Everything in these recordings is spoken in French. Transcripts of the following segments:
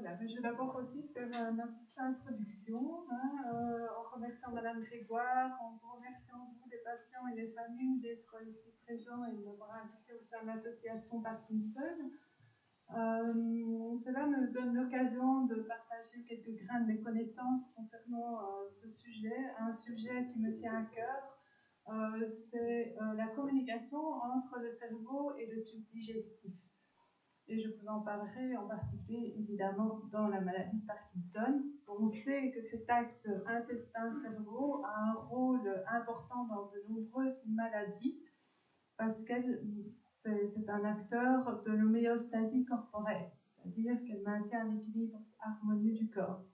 Voilà, je vais d'abord aussi faire ma petite introduction, en remerciant Madame Grégoire, en vous remerciant vous, les patients et les familles, d'être ici présents et de m'avoir invité au sein de l'association Parkinson. Cela me donne l'occasion de partager quelques grains de mes connaissances concernant ce sujet, un sujet qui me tient à cœur, c'est la communication entre le cerveau et le tube digestif. Et je vous en parlerai en particulier, évidemment, dans la maladie de Parkinson. On sait que cet axe intestin-cerveau a un rôle important dans de nombreuses maladies parce que c'est un acteur de l'homéostasie corporelle, c'est-à-dire qu'elle maintient un équilibre harmonieux du corps.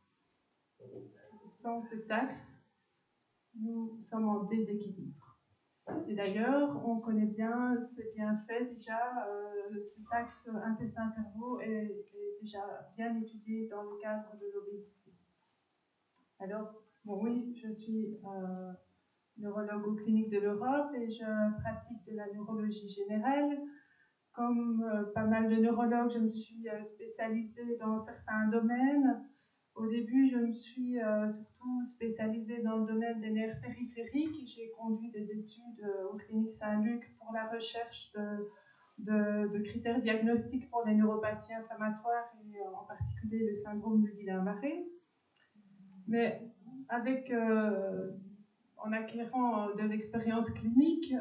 Sans cet axe, nous sommes en déséquilibre. Et d'ailleurs, on connaît bien ces bienfaits déjà, cet axe intestin-cerveau est déjà bien étudié dans le cadre de l'obésité. Alors, bon, oui, je suis neurologue aux cliniques de l'Europe et je pratique de la neurologie générale. Comme pas mal de neurologues, je me suis spécialisée dans certains domaines. Au début, je me suis surtout spécialisée dans le domaine des nerfs périphériques. J'ai conduit des études aux cliniques Saint-Luc pour la recherche de critères diagnostiques pour les neuropathies inflammatoires et en particulier le syndrome de Guillain-Barré. Mais en acquérant de l'expérience clinique,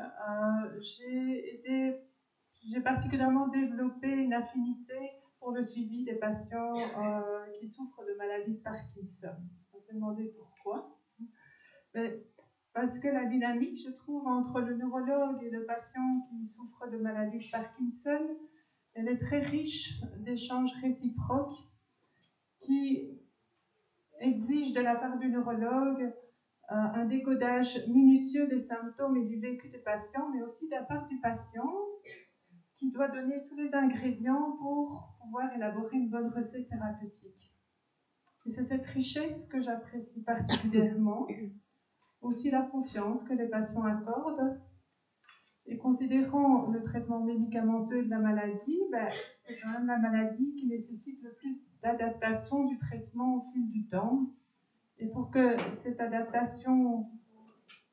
j'ai particulièrement développé une affinité pour le suivi des patients qui souffrent de maladie de Parkinson. On se demandait pourquoi. Mais parce que la dynamique, je trouve, entre le neurologue et le patient qui souffre de maladie de Parkinson, elle est très riche d'échanges réciproques qui exigent de la part du neurologue un décodage minutieux des symptômes et du vécu des patients, mais aussi de la part du patient qui doit donner tous les ingrédients pour pouvoir élaborer une bonne recette thérapeutique. Et c'est cette richesse que j'apprécie particulièrement. Aussi la confiance que les patients accordent. Et considérant le traitement médicamenteux de la maladie, c'est quand même la maladie qui nécessite le plus d'adaptation du traitement au fil du temps. Et pour que cette adaptation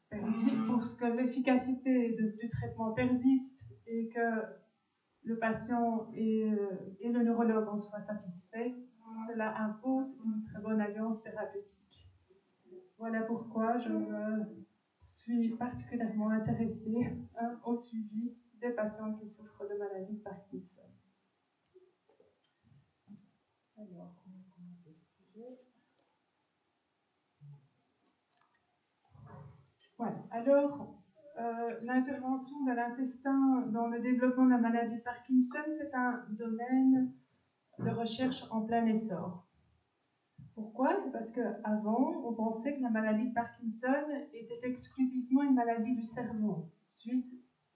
persiste, pour que l'efficacité du traitement persiste et que le patient et le neurologue en soient satisfaits, cela impose une très bonne alliance thérapeutique. Voilà pourquoi je me suis particulièrement intéressée au suivi des patients qui souffrent de maladie de Parkinson. Alors, on va commencer le sujet. Voilà. Alors, l'intervention de l'intestin dans le développement de la maladie de Parkinson, c'est un domaine de recherche en plein essor. Pourquoi? C'est parce qu'avant, on pensait que la maladie de Parkinson était exclusivement une maladie du cerveau, suite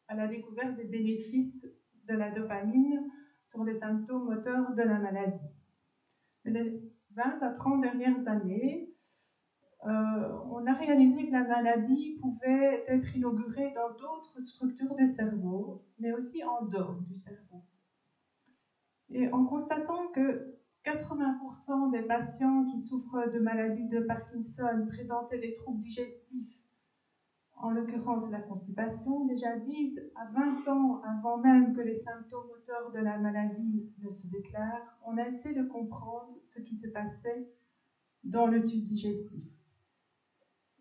à la découverte des bénéfices de la dopamine sur les symptômes moteurs de la maladie. Mais les 20 à 30 dernières années, on a réalisé que la maladie pouvait être inaugurée dans d'autres structures du cerveau, mais aussi en dehors du cerveau. Et en constatant que 80% des patients qui souffrent de maladie de Parkinson présentaient des troubles digestifs, en l'occurrence la constipation, déjà 10 à 20 ans avant même que les symptômes moteurs de la maladie ne se déclarent, on a essayé de comprendre ce qui se passait dans le tube digestif.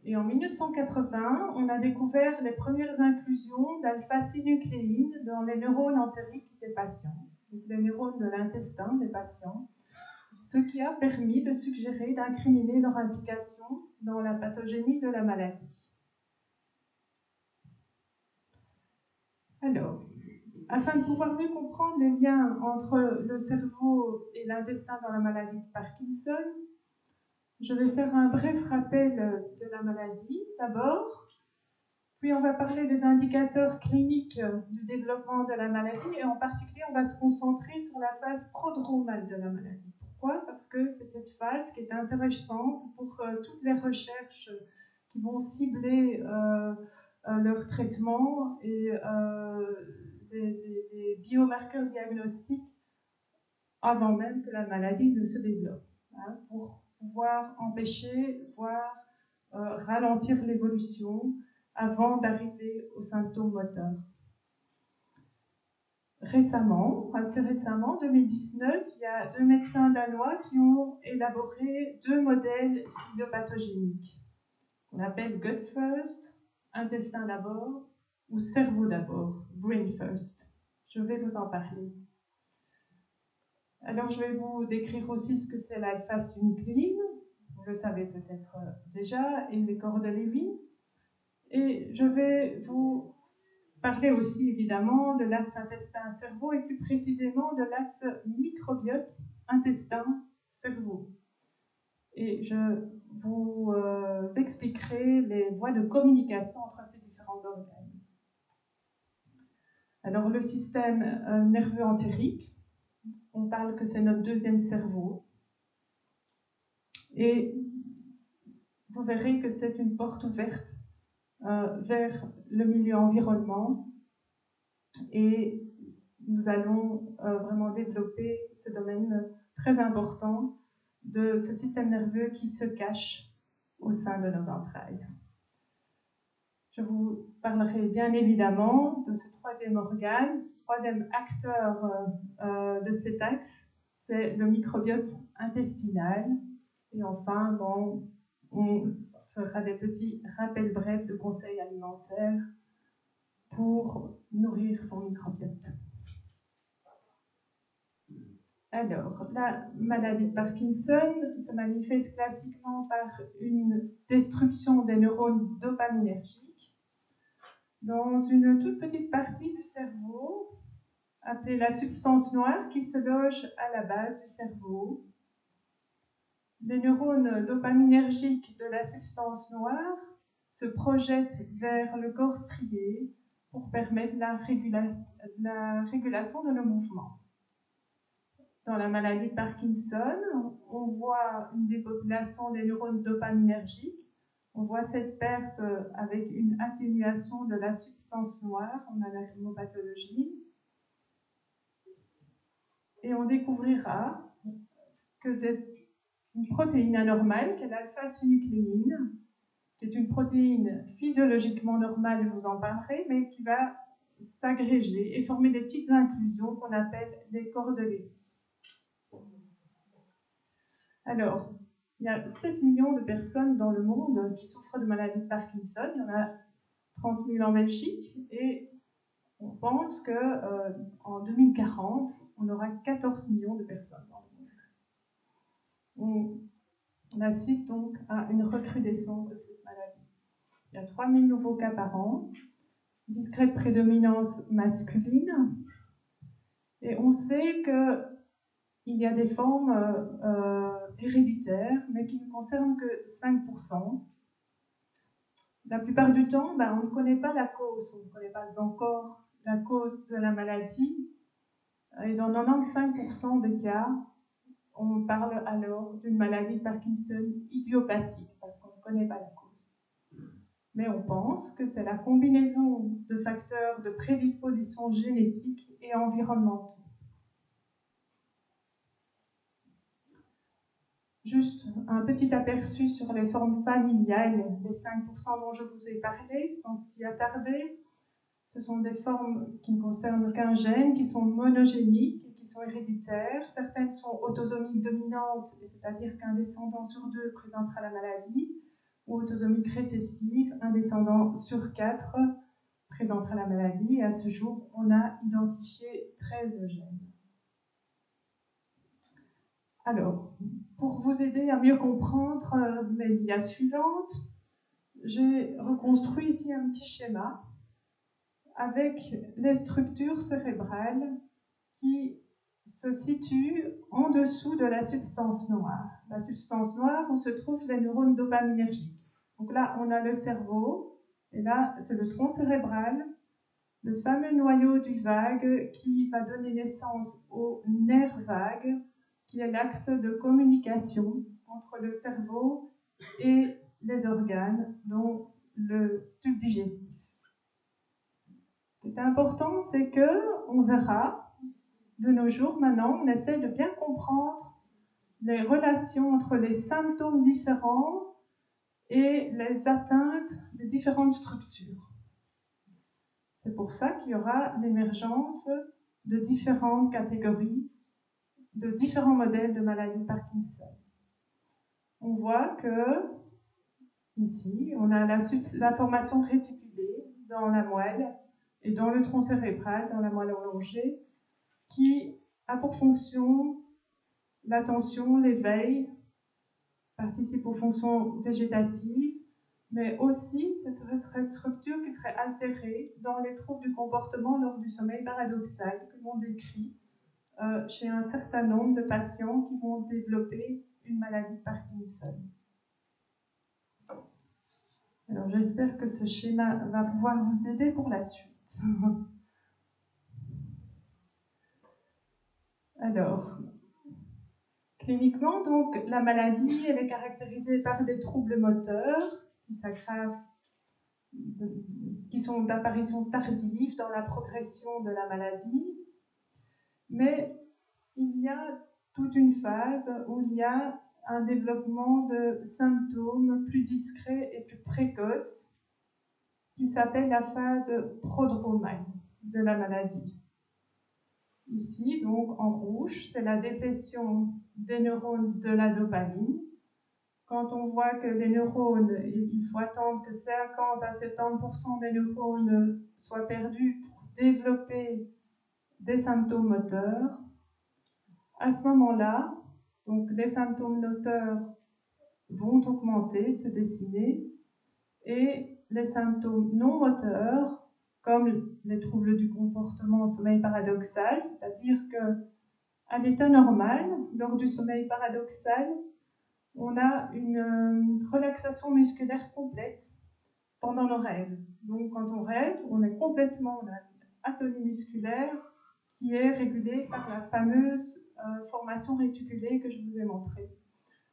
Et en 1980, on a découvert les premières inclusions d'alpha-synucléine dans les neurones entériques des patients, les neurones de l'intestin des patients, ce qui a permis de suggérer d'incriminer leur implication dans la pathogénie de la maladie. Alors, afin de pouvoir mieux comprendre les liens entre le cerveau et l'intestin dans la maladie de Parkinson, je vais faire un bref rappel de la maladie d'abord, puis on va parler des indicateurs cliniques du développement de la maladie et en particulier on va se concentrer sur la phase prodromale de la maladie. Pourquoi? Parce que c'est cette phase qui est intéressante pour toutes les recherches qui vont cibler leur traitement et les biomarqueurs diagnostiques avant même que la maladie ne se développe, hein, pour pouvoir empêcher, voire ralentir l'évolution avant d'arriver aux symptômes moteurs. Récemment, assez récemment, 2019, il y a 2 médecins danois qui ont élaboré 2 modèles physiopathogéniques qu'on appelle gut first, intestin d'abord, ou cerveau d'abord, brain first. Je vais vous en parler. Alors, je vais vous décrire aussi ce que c'est l'alpha-synucléine, vous le savez peut-être déjà, et les corps de Levy. Et je vais vous parler aussi évidemment de l'axe intestin-cerveau et plus précisément de l'axe microbiote intestin-cerveau. Et je vous expliquerai les voies de communication entre ces différents organes. Alors le système nerveux entérique, on parle que c'est notre deuxième cerveau. Et vous verrez que c'est une porte ouverte vers le milieu environnement. Et nous allons vraiment développer ce domaine très important de ce système nerveux qui se cache au sein de nos entrailles. Je vous parlerai bien évidemment de ce troisième organe, ce troisième acteur de cet axe, c'est le microbiote intestinal. Et enfin, bon, on fera des petits rappels brefs de conseils alimentaires pour nourrir son microbiote. Alors, la maladie de Parkinson se manifeste classiquement par une destruction des neurones dopaminergiques dans une toute petite partie du cerveau, appelée la substance noire, qui se loge à la base du cerveau. Les neurones dopaminergiques de la substance noire se projettent vers le corps strié pour permettre la régulation de nos mouvements. Dans la maladie de Parkinson, on voit une dépopulation des neurones dopaminergiques. On voit cette perte avec une atténuation de la substance noire en anastomopathologie. Et on découvrira que une protéine anormale, qui est l'alpha-synucléine, qui est une protéine physiologiquement normale, je vous en parlerai, mais qui va s'agréger et former des petites inclusions qu'on appelle les corps de Levy. Alors, il y a 7 millions de personnes dans le monde qui souffrent de maladie de Parkinson. Il y en a 30 000 en Belgique et on pense qu'en 2040, on aura 14 millions de personnes dans le monde. On assiste donc à une recrudescence de cette maladie. Il y a 3 000 nouveaux cas par an, discrète prédominance masculine, et on sait qu'il y a des formes héréditaires, mais qui ne concernent que 5%. La plupart du temps, on ne connaît pas la cause, on ne connaît pas encore la cause de la maladie. Et dans 95% des cas, on parle alors d'une maladie de Parkinson idiopathique, parce qu'on ne connaît pas la cause. Mais on pense que c'est la combinaison de facteurs de prédisposition génétique et environnementaux. Juste un petit aperçu sur les formes familiales, les 5% dont je vous ai parlé, sans s'y attarder. Ce sont des formes qui ne concernent qu'un gène, qui sont monogéniques et qui sont héréditaires. Certaines sont autosomiques dominantes, c'est-à-dire qu'un descendant sur 2 présentera la maladie, ou autosomiques récessives, un descendant sur 4 présentera la maladie. Et à ce jour, on a identifié 13 gènes. Alors, pour vous aider à mieux comprendre les liens suivantes, j'ai reconstruit ici un petit schéma avec les structures cérébrales qui se situent en dessous de la substance noire. La substance noire, où se trouvent les neurones dopaminergiques. Donc là, on a le cerveau, et là, c'est le tronc cérébral, le fameux noyau du vague qui va donner naissance au nerf vague, qui est l'axe de communication entre le cerveau et les organes, dont le tube digestif. Ce qui est important, c'est qu'on verra de nos jours, maintenant, on essaie de bien comprendre les relations entre les symptômes différents et les atteintes de différentes structures. C'est pour ça qu'il y aura l'émergence de différentes catégories, de différents modèles de maladie de Parkinson. On voit que, ici, on a la formation réticulée dans la moelle et dans le tronc cérébral, dans la moelle allongée, qui a pour fonction l'attention, l'éveil, participe aux fonctions végétatives, mais aussi ce serait une structure qui serait altérée dans les troubles du comportement lors du sommeil paradoxal que l'on décrit chez un certain nombre de patients qui vont développer une maladie de Parkinson. Alors j'espère que ce schéma va pouvoir vous aider pour la suite. Alors, cliniquement, donc, la maladie elle est caractérisée par des troubles moteurs qui s'aggravent, qui sont d'apparition tardive dans la progression de la maladie, mais il y a toute une phase où il y a un développement de symptômes plus discrets et plus précoces qui s'appelle la phase prodromale de la maladie. Ici, donc en rouge, c'est la déplétion des neurones de la dopamine. Quand on voit que les neurones, il faut attendre que 50 à 70% des neurones soient perdus pour développer des symptômes moteurs. À ce moment-là, donc les symptômes moteurs vont augmenter, se dessiner, et les symptômes non moteurs, comme les troubles du comportement au sommeil paradoxal, c'est-à-dire qu'à l'état normal, lors du sommeil paradoxal, on a une relaxation musculaire complète pendant nos rêves. Donc quand on rêve, on est complètement, on a une atonie musculaire qui est régulée par la fameuse formation réticulée que je vous ai montrée.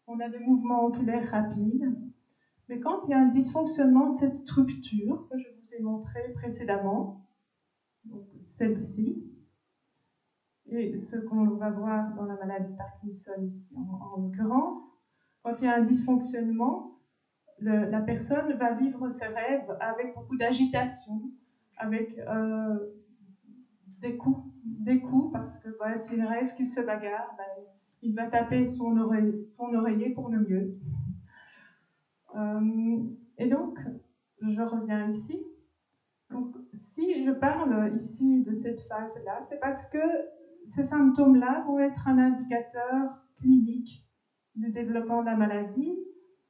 On a des mouvements oculaires rapides, mais quand il y a un dysfonctionnement de cette structure que je vous ai montré précédemment, donc celle-ci, et ce qu'on va voir dans la maladie de Parkinson ici en l'occurrence, quand il y a un dysfonctionnement, la personne va vivre ses rêves avec beaucoup d'agitation, avec des coups parce que c'est le rêve qui se bagarre, il va taper son oreiller pour le mieux. Et donc, je reviens ici. Donc, si je parle ici de cette phase-là, c'est parce que ces symptômes-là vont être un indicateur clinique du développement de la maladie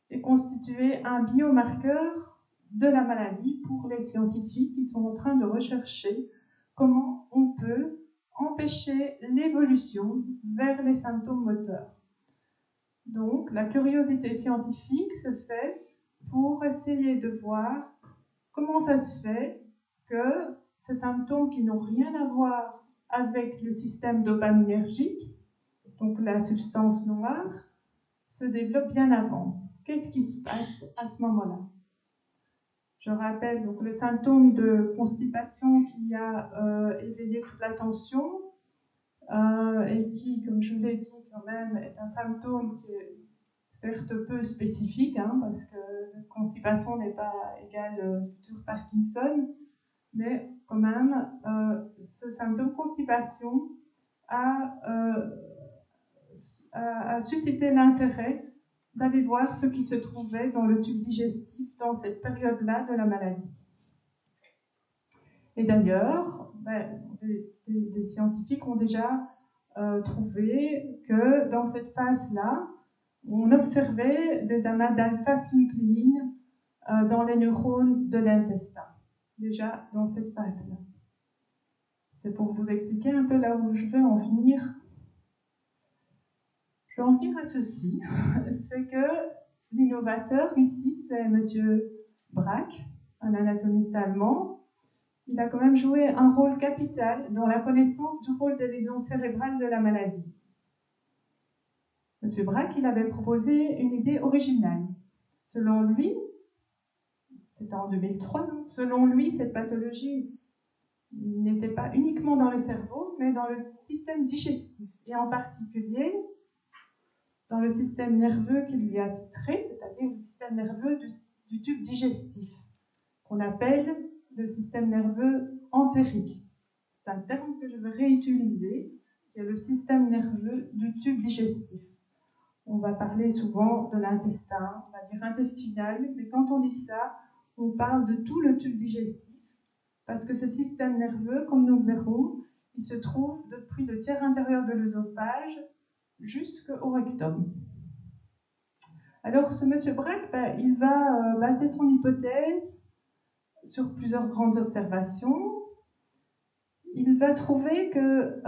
et constituer un biomarqueur de la maladie pour les scientifiques qui sont en train de rechercher comment on peut empêcher l'évolution vers les symptômes moteurs. Donc, la curiosité scientifique se fait pour essayer de voir comment ça se fait que ces symptômes qui n'ont rien à voir avec le système dopaminergique, donc la substance noire, se développent bien avant. Qu'est-ce qui se passe à ce moment-là? Je rappelle donc le symptôme de constipation qui a éveillé toute l'attention et qui, comme je vous l'ai dit quand même, est un symptôme qui est certes peu spécifique, parce que constipation n'est pas égale futur Parkinson, mais quand même, ce symptôme constipation a suscité l'intérêt d'aller voir ce qui se trouvait dans le tube digestif dans cette période-là de la maladie. Et d'ailleurs, des scientifiques ont déjà trouvé que dans cette phase-là, on observait des amas d'alpha-synucléine dans les neurones de l'intestin, déjà dans cette phase-là. C'est pour vous expliquer un peu là où je veux en venir. Je veux en venir à ceci, c'est que l'innovateur ici, c'est M. Braak, un anatomiste allemand. Il a quand même joué un rôle capital dans la connaissance du rôle des lésions cérébrales de la maladie. M. Braak, il avait proposé une idée originale. Selon lui, c'était en 2003, selon lui, cette pathologie n'était pas uniquement dans le cerveau, mais dans le système digestif, et en particulier dans le système nerveux qui lui est attitré, c'est-à-dire le système nerveux du tube digestif, qu'on appelle le système nerveux entérique. C'est un terme que je veux réutiliser, qui est le système nerveux du tube digestif. On va parler souvent de l'intestin, on va dire intestinal, mais quand on dit ça, on parle de tout le tube digestif, parce que ce système nerveux, comme nous le verrons, il se trouve depuis le tiers intérieur de l'œsophage jusqu'au rectum. Alors, ce monsieur Braque, il va baser son hypothèse sur plusieurs grandes observations. Il va trouver que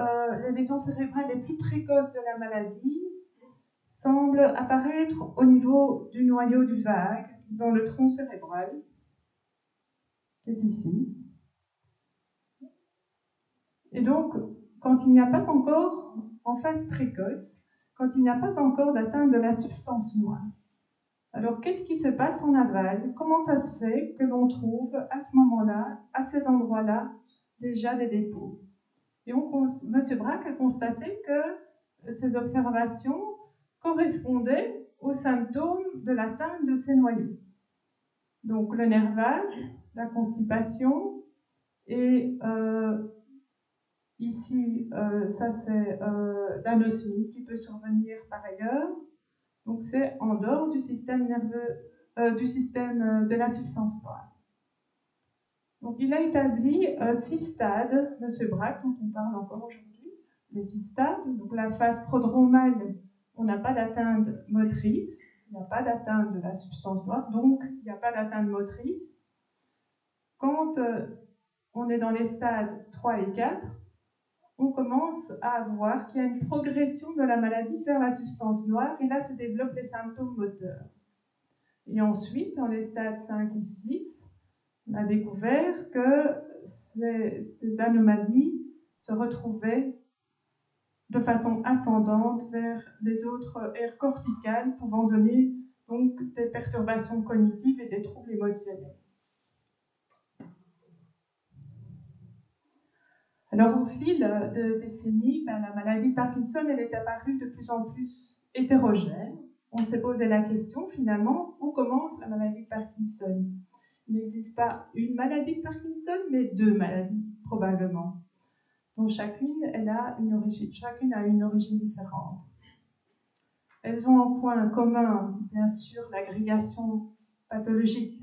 les lésions cérébrales les plus précoces de la maladie semblent apparaître au niveau du noyau du vague, dans le tronc cérébral, qui est ici. Et donc, quand il n'y a pas encore, en phase précoce, quand il n'y a pas encore d'atteinte de la substance noire. Alors, qu'est-ce qui se passe en aval? Comment ça se fait que l'on trouve à ce moment-là, à ces endroits-là, déjà des dépôts? Et M. Braque a constaté que ces observations correspondaient aux symptômes de l'atteinte de ces noyaux. Donc, le nerf vague, la constipation, et ici, ça c'est l'anosmie qui peut survenir par ailleurs. Donc, c'est en dehors du système nerveux, du système de la substance noire. Donc, il a établi 6 stades, M. Braque, dont on parle encore aujourd'hui, les 6 stades. Donc, la phase prodromale, on n'a pas d'atteinte motrice, il n'y a pas d'atteinte de la substance noire, donc il n'y a pas d'atteinte motrice. Quand on est dans les stades 3 et 4, on commence à voir qu'il y a une progression de la maladie vers la substance noire, et là se développent les symptômes moteurs. Et ensuite, dans les stades 5 et 6, on a découvert que ces anomalies se retrouvaient de façon ascendante vers les autres aires corticales, pouvant donner donc des perturbations cognitives et des troubles émotionnels. Alors, au fil de décennies, la maladie de Parkinson, elle est apparue de plus en plus hétérogène. On s'est posé la question, finalement, où commence la maladie de Parkinson? Il n'existe pas une maladie de Parkinson, mais 2 maladies, probablement. Donc, chacune a une origine différente. Elles ont en point commun, bien sûr, l'agrégation pathologique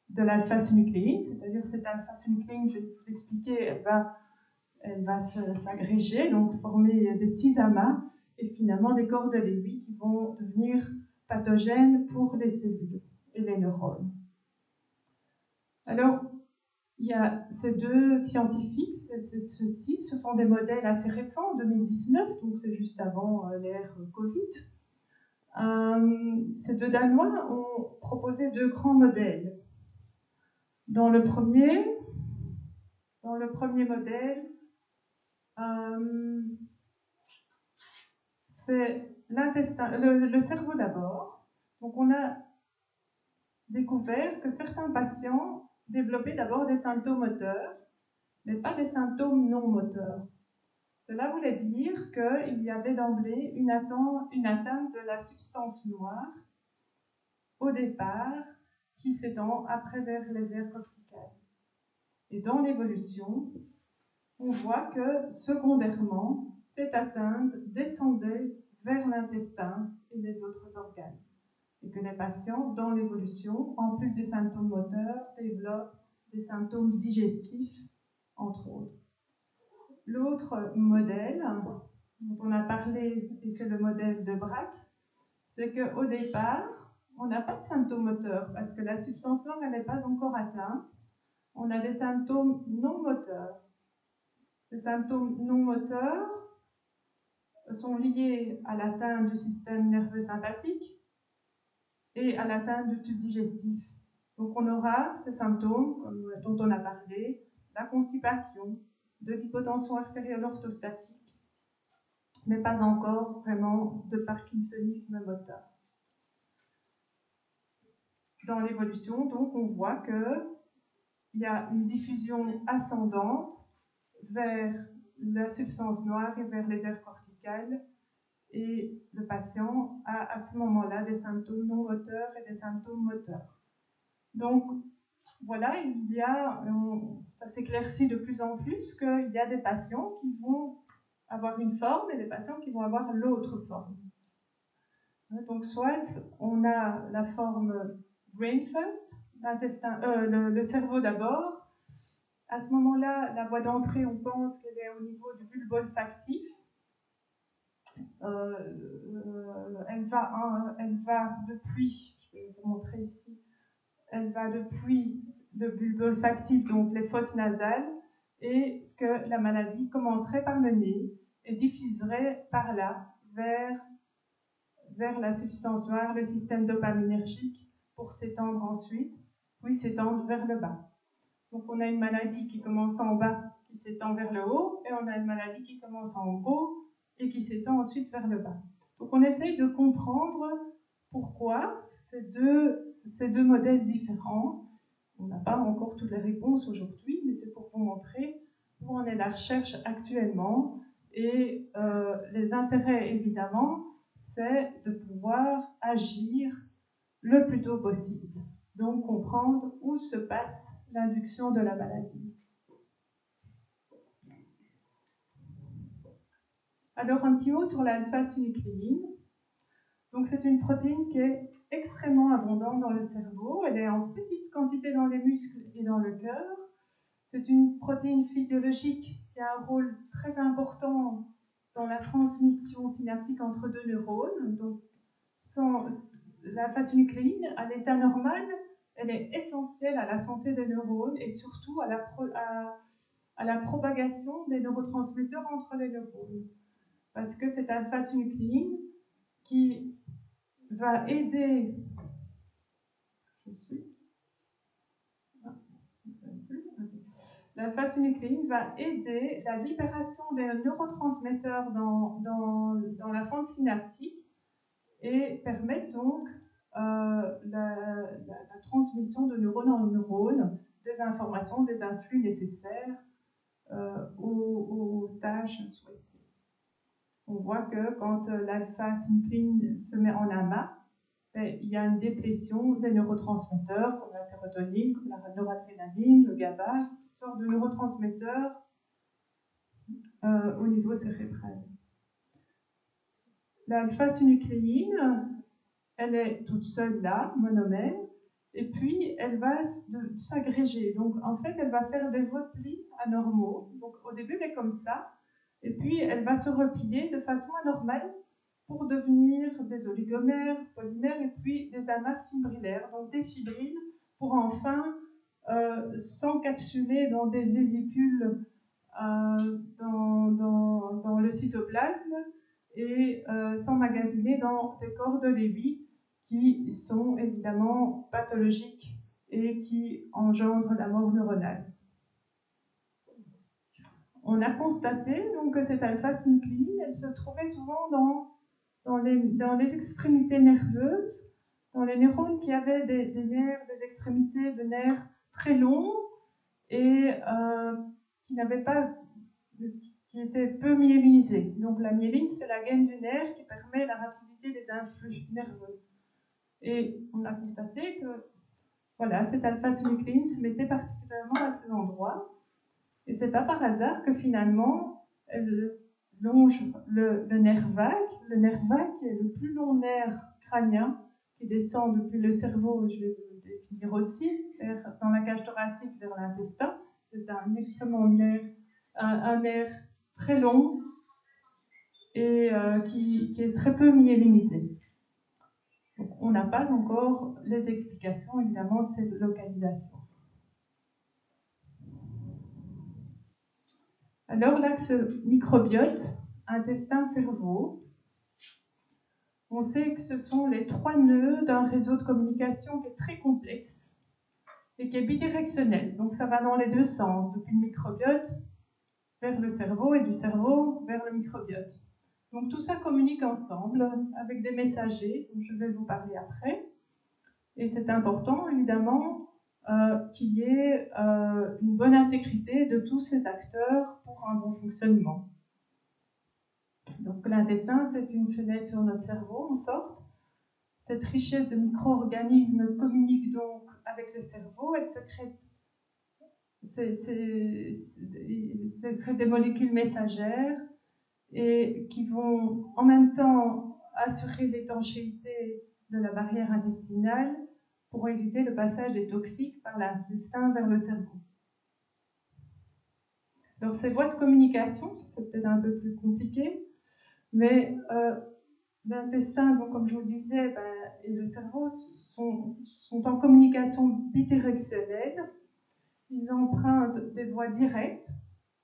de l'alpha-synucléine, c'est-à-dire cette alpha-synucléine, je vais vous expliquer, elle va s'agréger, donc former des petits amas, et finalement des cordes d'aiguille qui vont devenir pathogènes pour les cellules et les neurones. Alors, il y a ces 2 scientifiques, ceux-ci, ce sont des modèles assez récents, 2019, donc c'est juste avant l'ère Covid. Ces 2 Danois ont proposé 2 grands modèles. Dans le premier modèle, c'est l'intestin, le cerveau d'abord. Donc on a découvert que certains patients développaient d'abord des symptômes moteurs, mais pas des symptômes non moteurs. Cela voulait dire qu'il y avait d'emblée une atteinte de la substance noire au départ, qui s'étend après vers les aires corticales. Et dans l'évolution, on voit que secondairement, cette atteinte descendait vers l'intestin et les autres organes. Et que les patients, dans l'évolution, en plus des symptômes moteurs, développent des symptômes digestifs, entre autres. L'autre modèle dont on a parlé, et c'est le modèle de Braque, c'est qu'au départ, on n'a pas de symptômes moteurs parce que la substance noire n'est pas encore atteinte. On a des symptômes non moteurs. Ces symptômes non moteurs sont liés à l'atteinte du système nerveux sympathique et à l'atteinte du tube digestif. Donc on aura ces symptômes dont on a parlé, la constipation, de l'hypotension artérielle orthostatique, mais pas encore vraiment de parkinsonisme moteur. Dans l'évolution, donc, on voit qu'il y a une diffusion ascendante vers la substance noire et vers les aires corticales. Et le patient a à ce moment-là des symptômes non moteurs et des symptômes moteurs. Donc, voilà, ça s'éclaircit de plus en plus qu'il y a des patients qui vont avoir une forme et des patients qui vont avoir l'autre forme. Donc, soit on a la forme brain first, le cerveau d'abord. À ce moment-là, la voie d'entrée, on pense qu'elle est au niveau du bulbe olfactif. Elle va depuis, je vais vous montrer ici, elle va depuis le bulbe olfactif, donc les fosses nasales, et que la maladie commencerait par le nez et diffuserait par là vers la substance noire, le système dopaminergique, pour s'étendre ensuite, puis s'étendre vers le bas. Donc on a une maladie qui commence en bas, qui s'étend vers le haut, et on a une maladie qui commence en haut et qui s'étend ensuite vers le bas. Donc on essaye de comprendre pourquoi ces deux modèles différents. On n'a pas encore toutes les réponses aujourd'hui, mais c'est pour vous montrer où en est la recherche actuellement. Et les intérêts, évidemment, c'est de pouvoir agir le plus tôt possible. Donc comprendre où se passe l'induction de la maladie. Alors un petit mot sur l'alpha-synucléine. Donc c'est une protéine qui est extrêmement abondante dans le cerveau. Elle est en petite quantité dans les muscles et dans le cœur. C'est une protéine physiologique qui a un rôle très important dans la transmission synaptique entre deux neurones. Donc l'alpha-synucléine, à l'état normal, elle est essentielle à la santé des neurones et surtout à la propagation des neurotransmetteurs entre les neurones. Parce que c'est alpha-synucléine qui va aider. L'alpha-synucléine va aider la libération des neurotransmetteurs dans la fente synaptique et permettre donc la transmission de neurone en neurone des informations, des influx nécessaires aux tâches souhaitées. On voit que quand l'alpha-synucléine se met en amas, il y a une déplétion des neurotransmetteurs comme la sérotonine, comme la noradrénaline, le GABA, toutes sortes de neurotransmetteurs au niveau cérébral. L'alpha-synucléine, elle est toute seule là, monomère, et puis elle va s'agréger. Donc en fait, elle va faire des replis anormaux. Donc au début, elle est comme ça, et puis elle va se replier de façon anormale pour devenir des oligomères, polymères, et puis des amas fibrillaires, donc des fibrilles, pour enfin s'encapsuler dans des vésicules dans le cytoplasme et s'emmagasiner dans des corps de Lévy qui sont évidemment pathologiques et qui engendrent la mort neuronale. On a constaté donc, que cette alpha-synucléine, elle se trouvait souvent dans les extrémités nerveuses, dans les neurones qui avaient des nerfs, des extrémités de nerfs très longs et qui étaient peu myélinisés. Donc la myéline, c'est la gaine du nerf qui permet la rapidité des influx nerveux. Et on a constaté que voilà, cette alpha-synucléine se mettait particulièrement à ces endroits. Et c'est pas par hasard que finalement, elle longe le nerf vague. Le nerf vague qui est le plus long nerf crânien qui descend depuis le cerveau, je vais vous le définir aussi, dans la cage thoracique vers l'intestin. C'est un extrêmement un nerf très long et qui est très peu myélinisé. Donc, on n'a pas encore les explications, évidemment, de cette localisation. Alors, l'axe microbiote, intestin-cerveau, on sait que ce sont les trois nœuds d'un réseau de communication qui est très complexe et qui est bidirectionnel. Donc, ça va dans les deux sens, depuis le microbiote vers le cerveau et du cerveau vers le microbiote. Donc tout ça communique ensemble avec des messagers dont je vais vous parler après. Et c'est important, évidemment, qu'il y ait une bonne intégrité de tous ces acteurs pour un bon fonctionnement. Donc l'intestin, c'est une fenêtre sur notre cerveau, en sorte. Cette richesse de micro-organismes communique donc avec le cerveau, elle sécrète des molécules messagères et qui vont en même temps assurer l'étanchéité de la barrière intestinale pour éviter le passage des toxiques par l'intestin vers le cerveau. Alors ces voies de communication, c'est peut-être un peu plus compliqué, mais l'intestin, donc comme je vous le disais, et le cerveau sont en communication bidirectionnelle. Ils empruntent des voies directes.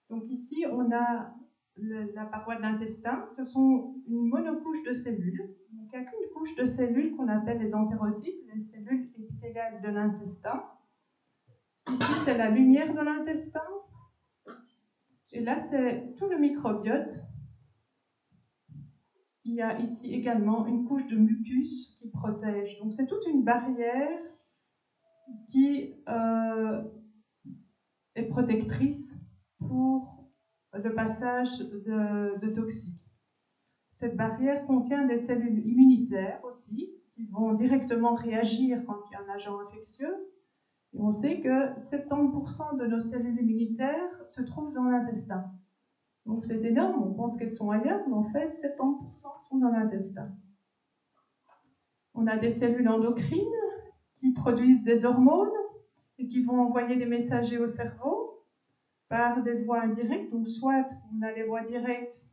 Donc ici, on a la paroi de l'intestin. Ce sont une monocouche de cellules. Donc il n'y a qu'une couche de cellules qu'on appelle les entérocytes, les cellules épithéliales de l'intestin. Ici, c'est la lumière de l'intestin. Et là, c'est tout le microbiote. Il y a ici également une couche de mucus qui protège. Donc c'est toute une barrière qui est protectrice pour le passage de toxiques. Cette barrière contient des cellules immunitaires aussi, qui vont directement réagir quand il y a un agent infectieux. Et on sait que 70% de nos cellules immunitaires se trouvent dans l'intestin. Donc c'est énorme, on pense qu'elles sont ailleurs, mais en fait 70% sont dans l'intestin. On a des cellules endocrines qui produisent des hormones et qui vont envoyer des messagers au cerveau par des voies indirectes. Donc soit on a les voies directes,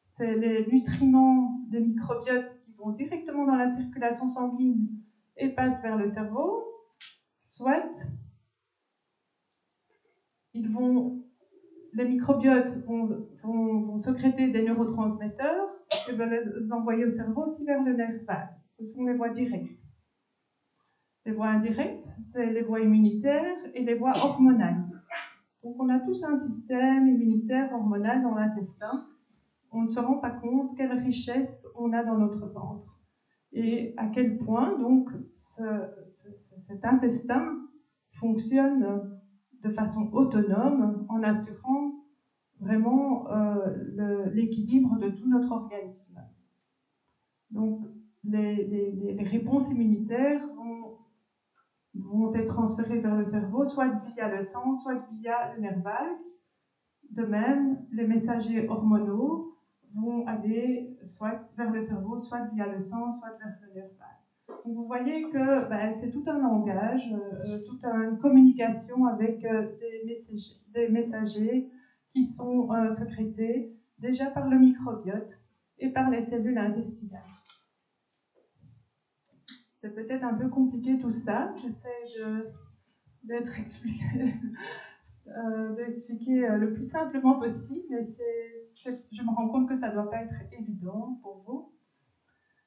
c'est les nutriments des microbiotes qui vont directement dans la circulation sanguine et passent vers le cerveau, soit les microbiotes vont sécréter des neurotransmetteurs et vont les envoyer au cerveau aussi vers le nerf vague. Ce sont les voies directes. Les voies indirectes, c'est les voies immunitaires et les voies hormonales. Donc on a tous un système immunitaire hormonal dans l'intestin. On ne se rend pas compte quelle richesse on a dans notre ventre et à quel point donc cet intestin fonctionne de façon autonome en assurant vraiment l'équilibre de tout notre organisme. Donc les réponses immunitaires vont être transférées vers le cerveau, soit via le sang, soit via le nerf vague. De même, les messagers hormonaux vont aller soit vers le cerveau, soit via le sang, soit vers le nerf vague. Donc vous voyez que c'est tout un langage, toute une communication avec des messagers qui sont sécrétés déjà par le microbiote et par les cellules intestinales. C'est peut-être un peu compliqué tout ça, j'essaie d'expliquer le plus simplement possible, mais je me rends compte que ça ne doit pas être évident pour vous.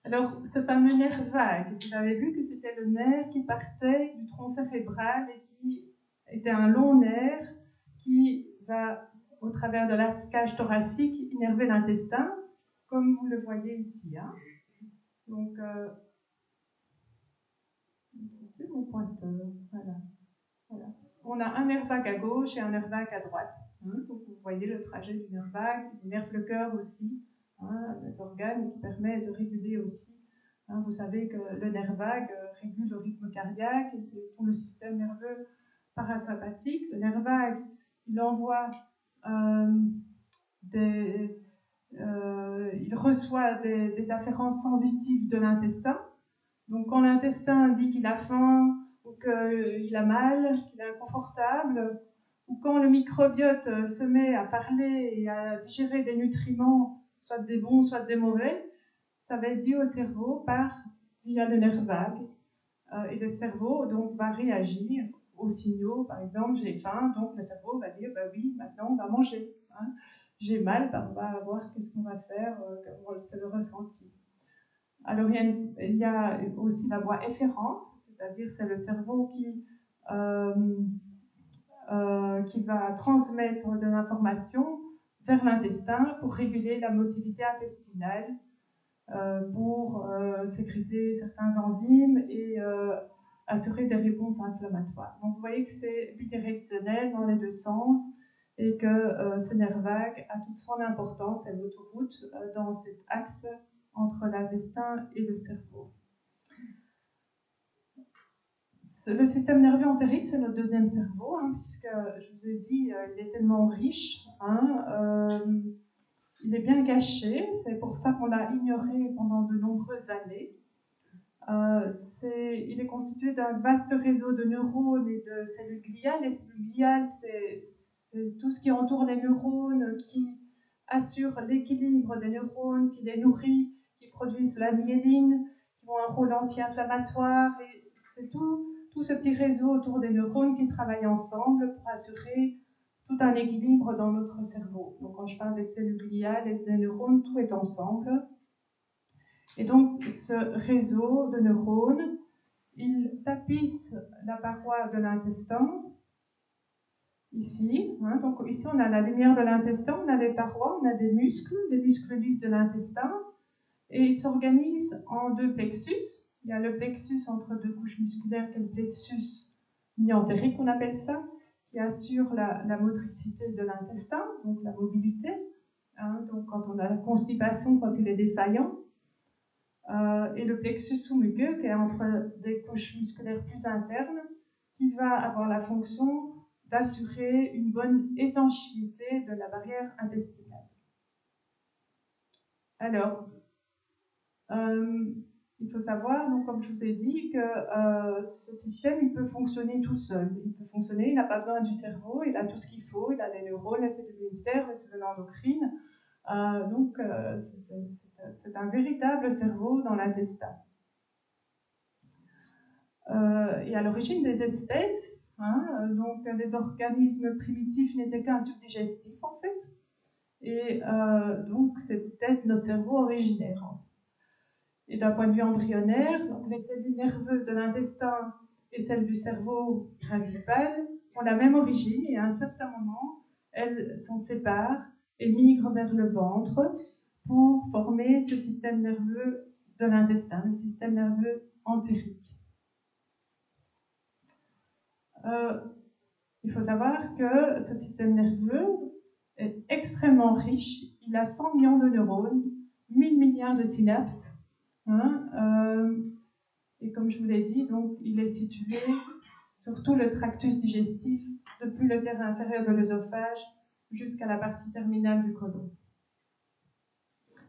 Alors, ce fameux nerf vague, vous avez vu que c'était le nerf qui partait du tronc cérébral et qui était un long nerf qui va, au travers de la cage thoracique, innerver l'intestin, comme vous le voyez ici. Hein. Donc, mon pointeur, voilà. On a un nerf vague à gauche et un nerf vague à droite. Donc vous voyez le trajet du nerf vague, il innerve le cœur aussi, les organes, qui permet de réguler aussi. Vous savez que le nerf vague régule le rythme cardiaque et c'est tout le système nerveux parasympathique. Le nerf vague, il envoie il reçoit des afférences sensitives de l'intestin. Donc quand l'intestin dit qu'il a faim, ou qu'il a mal, qu'il est inconfortable, ou quand le microbiote se met à parler et à digérer des nutriments, soit des bons, soit des mauvais, ça va être dit au cerveau via le nerf vague. Et le cerveau donc va réagir aux signaux, par exemple j'ai faim, donc le cerveau va dire oui, maintenant on va manger. Hein. J'ai mal, on va voir qu'est-ce qu'on va faire, c'est le ressenti. Alors il y a aussi la voie efférente, c'est-à-dire c'est le cerveau qui va transmettre de l'information vers l'intestin pour réguler la motilité intestinale, pour sécréter certains enzymes et assurer des réponses inflammatoires. Donc vous voyez que c'est bidirectionnel dans les deux sens et que ce nerf vague a toute son importance, c'est l'autoroute dans cet axe entre l'intestin et le cerveau. Le système nerveux entérique, c'est notre deuxième cerveau, puisque je vous ai dit, il est tellement riche, il est bien caché, c'est pour ça qu'on l'a ignoré pendant de nombreuses années. Il est constitué d'un vaste réseau de neurones et de cellules gliales. Les cellules gliales, c'est tout ce qui entoure les neurones, qui assure l'équilibre des neurones, qui les nourrit, qui produisent la myéline, qui ont un rôle anti-inflammatoire. C'est tout ce petit réseau autour des neurones qui travaillent ensemble pour assurer tout un équilibre dans notre cerveau. Donc quand je parle des cellules gliales et des neurones, tout est ensemble. Et donc ce réseau de neurones, il tapisse la paroi de l'intestin, ici. Donc ici on a la lumière de l'intestin, on a les parois, on a des muscles, les muscles lisses de l'intestin, et ils s'organisent en deux plexus. Il y a le plexus entre deux couches musculaires, qui est le plexus mi-entérique, on appelle ça, qui assure la motricité de l'intestin, donc la mobilité. Donc quand on a la constipation, quand il est défaillant. Et le plexus sous-muqueux, qui est entre des couches musculaires plus internes, qui va avoir la fonction d'assurer une bonne étanchéité de la barrière intestinale. Alors, il faut savoir, donc, comme je vous ai dit, que ce système, il peut fonctionner tout seul. Il peut fonctionner, il n'a pas besoin du cerveau, il a tout ce qu'il faut, il a les neurones, les cellules immunitaires, les cellules endocrines. Donc, c'est un véritable cerveau dans l'intestin. Et à l'origine des espèces, donc des organismes primitifs n'étaient qu'un tube digestif, en fait. Et donc, c'est peut-être notre cerveau originaire. Et d'un point de vue embryonnaire, donc les cellules nerveuses de l'intestin et celles du cerveau principal ont la même origine et à un certain moment, elles s'en séparent et migrent vers le ventre pour former ce système nerveux de l'intestin, le système nerveux entérique. Il faut savoir que ce système nerveux est extrêmement riche. Il a 100 millions de neurones, 1000 milliards de synapses. Et comme je vous l'ai dit, donc, il est situé sur tout le tractus digestif, depuis le terrain inférieur de l'œsophage jusqu'à la partie terminale du côlon.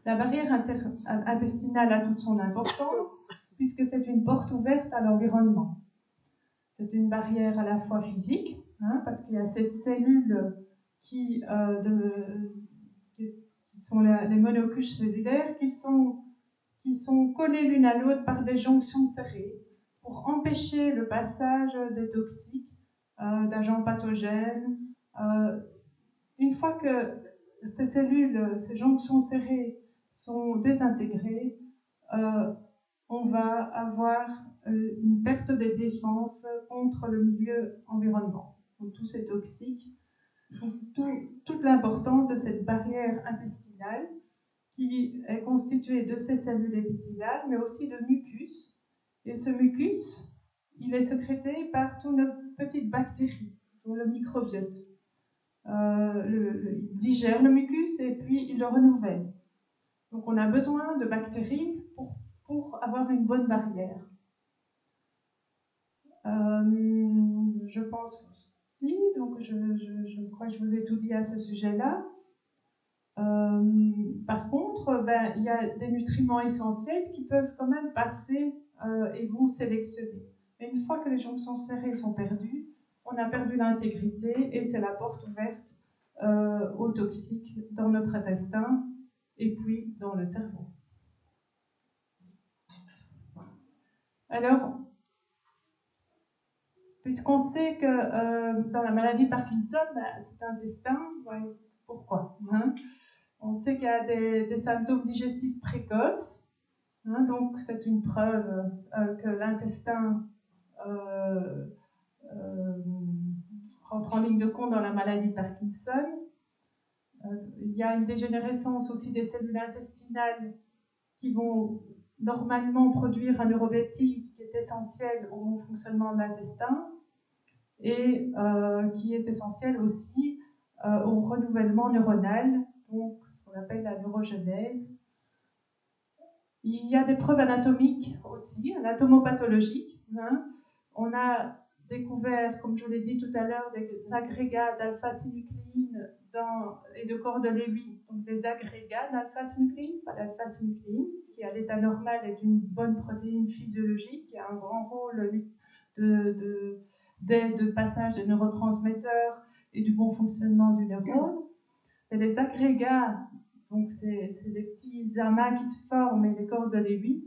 La barrière intestinale a toute son importance, puisque c'est une porte ouverte à l'environnement. C'est une barrière à la fois physique, parce qu'il y a cette cellule qui sont les monocuches cellulaires, qui sont collées l'une à l'autre par des jonctions serrées pour empêcher le passage des toxiques, d'agents pathogènes. Une fois que ces cellules, ces jonctions serrées sont désintégrées, on va avoir une perte des défenses contre le milieu environnement. Donc tous ces toxiques. Donc, toute l'importance de cette barrière intestinale qui est constituée de ces cellules épithéliales, mais aussi de mucus. Et ce mucus, il est sécrété par toutes nos petites bactéries, dont le microbiote. Il digère le mucus et puis il le renouvelle. Donc on a besoin de bactéries pour avoir une bonne barrière. Je pense si, donc je crois que je vous ai tout dit à ce sujet-là. Par contre, il y a des nutriments essentiels qui peuvent quand même passer et vont sélectionner. Et une fois que les jonctions serrées sont perdues, on a perdu l'intégrité et c'est la porte ouverte aux toxiques dans notre intestin et puis dans le cerveau. Alors, puisqu'on sait que dans la maladie de Parkinson, cet intestin, pourquoi on sait qu'il y a des symptômes digestifs précoces, donc c'est une preuve que l'intestin rentre en ligne de compte dans la maladie de Parkinson. Il y a une dégénérescence aussi des cellules intestinales qui vont normalement produire un neuropeptide qui est essentiel au bon fonctionnement de l'intestin et qui est essentiel aussi au renouvellement neuronal, donc ce qu'on appelle la neurogenèse. Il y a des preuves anatomiques aussi, anatomopathologiques. Hein. On a découvert, comme je l'ai dit tout à l'heure, des agrégats d'alpha-synucléine et de Cordelevi, donc des agrégats d'alpha-synucléine, pas d'alpha-synucléine, qui à l'état normal est une bonne protéine physiologique, qui a un grand rôle d'aide de passage des neurotransmetteurs et du bon fonctionnement du neurone. Et les agrégats, donc c'est des petits amas qui se forment et les Cordelevi,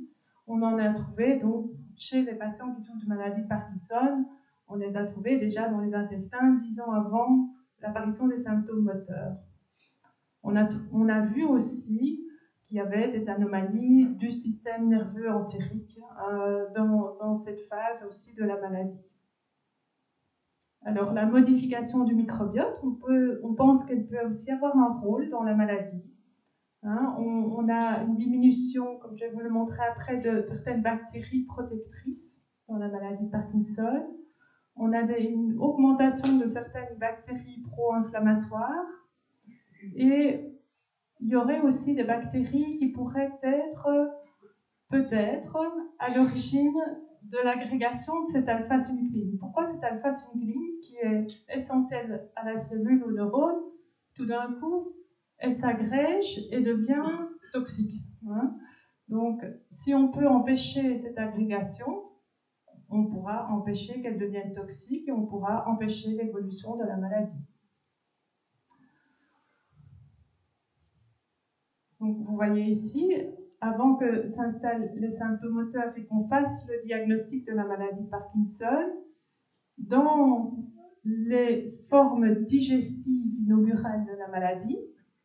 on en a trouvé donc chez les patients qui souffrent de maladie de Parkinson. On les a trouvés déjà dans les intestins 10 ans avant l'apparition des symptômes moteurs. On a vu aussi qu'il y avait des anomalies du système nerveux entérique dans cette phase aussi de la maladie. Alors, la modification du microbiote, on pense qu'elle peut aussi avoir un rôle dans la maladie. Hein, on a une diminution, comme je vais vous le montrer après, de certaines bactéries protectrices dans la maladie de Parkinson. On a une augmentation de certaines bactéries pro-inflammatoires. Et il y aurait aussi des bactéries qui pourraient être, peut-être, à l'origine de l'agrégation de cette alpha-synucléine. Pourquoi cette alpha-synucléine, qui est essentielle à la cellule ou au neurone, tout d'un coup, elle s'agrège et devient toxique. Hein. Donc, si on peut empêcher cette agrégation, on pourra empêcher qu'elle devienne toxique et on pourra empêcher l'évolution de la maladie. Donc, vous voyez ici, avant que s'installent les symptômes moteurs et qu'on fasse le diagnostic de la maladie de Parkinson, dans les formes digestives inaugurales de la maladie,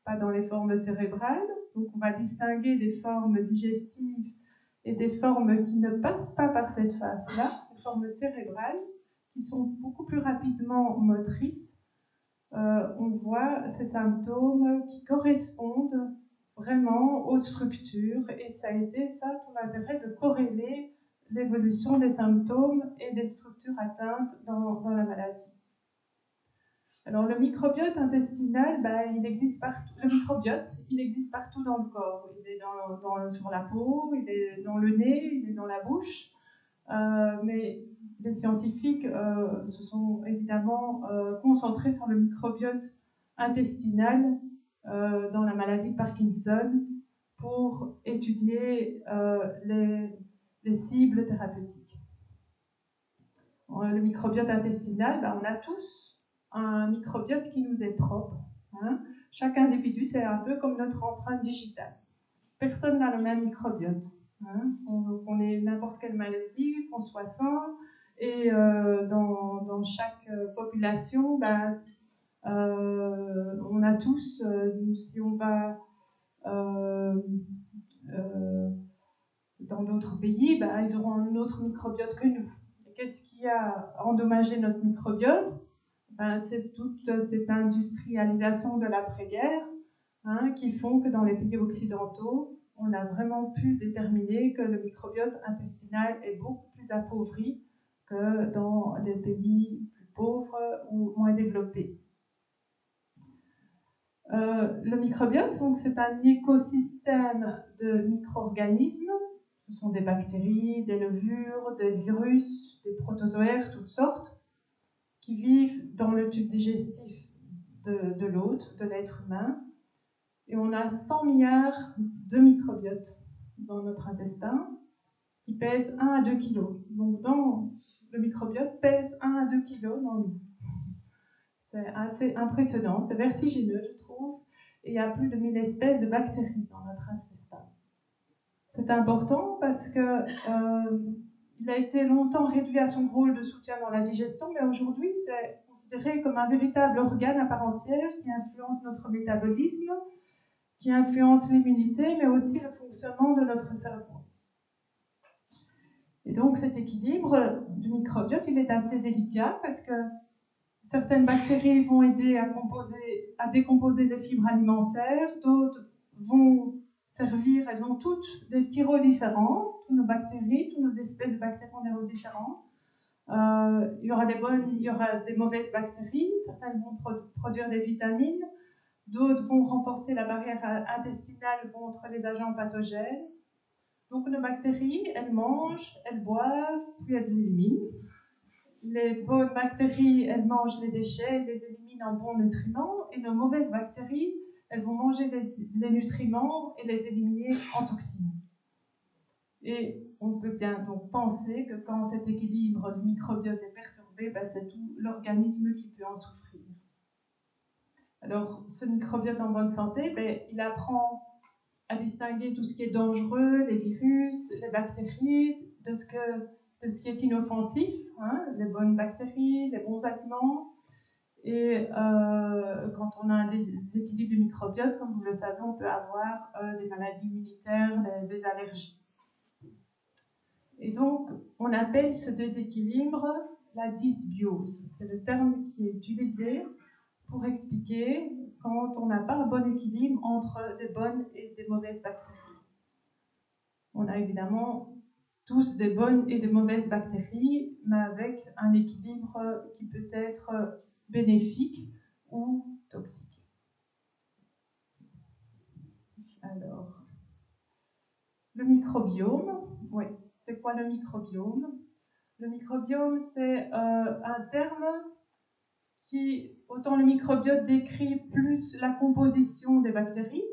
pas dans les formes cérébrales, donc on va distinguer des formes digestives et des formes qui ne passent pas par cette phase-là, les formes cérébrales, qui sont beaucoup plus rapidement motrices. On voit ces symptômes qui correspondent vraiment aux structures, et ça a été ça tout l'intérêt de corréler l'évolution des symptômes et des structures atteintes dans la maladie. Alors le microbiote intestinal, il existe partout. Le microbiote, il existe partout dans le corps. Il est sur la peau, il est dans le nez, il est dans la bouche. Mais les scientifiques se sont évidemment concentrés sur le microbiote intestinal dans la maladie de Parkinson pour étudier les cibles thérapeutiques. Le microbiote intestinal, on a tous un microbiote qui nous est propre. Hein. Chaque individu, c'est un peu comme notre empreinte digitale. Personne n'a le même microbiote. Hein. On ait n'importe quelle maladie, qu'on soit sain, et dans chaque population, on a tous, si on va dans d'autres pays, ils auront un autre microbiote que nous. Qu'est-ce qui a endommagé notre microbiote ? C'est toute cette industrialisation de l'après-guerre qui font que dans les pays occidentaux, on a vraiment pu déterminer que le microbiote intestinal est beaucoup plus appauvri que dans les pays plus pauvres ou moins développés. Le microbiote, donc, c'est un écosystème de micro-organismes. Ce sont des bactéries, des levures, des virus, des protozoaires, toutes sortes, qui vivent dans le tube digestif de l'hôte, de l'être humain. Et on a 100 milliards de microbiotes dans notre intestin qui pèsent 1 à 2 kg. Donc, le microbiote pèse 1 à 2 kg dans nous. C'est assez impressionnant, c'est vertigineux, je trouve. Et il y a plus de 1000 espèces de bactéries dans notre intestin. C'est important parce que il a été longtemps réduit à son rôle de soutien dans la digestion, mais aujourd'hui, c'est considéré comme un véritable organe à part entière qui influence notre métabolisme, qui influence l'immunité, mais aussi le fonctionnement de notre cerveau. Et donc, cet équilibre du microbiote, il est assez délicat parce que certaines bactéries vont aider à décomposer les fibres alimentaires, d'autres vont servir, elles ont toutes des petits rôles différents, toutes nos bactéries, toutes nos espèces de bactéries ont des rôles différents. Il y aura des bonnes, il y aura des mauvaises bactéries, certaines vont produire des vitamines, d'autres vont renforcer la barrière intestinale contre les agents pathogènes. Donc nos bactéries, elles mangent, elles boivent, puis elles éliminent. Les bonnes bactéries, elles mangent les déchets, elles les éliminent en bons nutriments, et nos mauvaises bactéries, elles vont manger les nutriments et les éliminer en toxines. Et on peut bien donc penser que quand cet équilibre du microbiote est perturbé, ben c'est tout l'organisme qui peut en souffrir. Alors, ce microbiote en bonne santé, ben, il apprend à distinguer tout ce qui est dangereux, les virus, les bactéries, de ce qui est inoffensif, hein, les bonnes bactéries, les bons aliments. Et quand on a un déséquilibre du microbiote, comme vous le savez, on peut avoir des maladies immunitaires, des allergies. Et donc, on appelle ce déséquilibre la dysbiose. C'est le terme qui est utilisé pour expliquer quand on n'a pas un bon équilibre entre des bonnes et des mauvaises bactéries. On a évidemment tous des bonnes et des mauvaises bactéries, mais avec un équilibre qui peut être bénéfique ou toxique. Alors, le microbiome, oui, c'est quoi le microbiome? Le microbiome, c'est un terme qui, autant le microbiote décrit plus la composition des bactéries,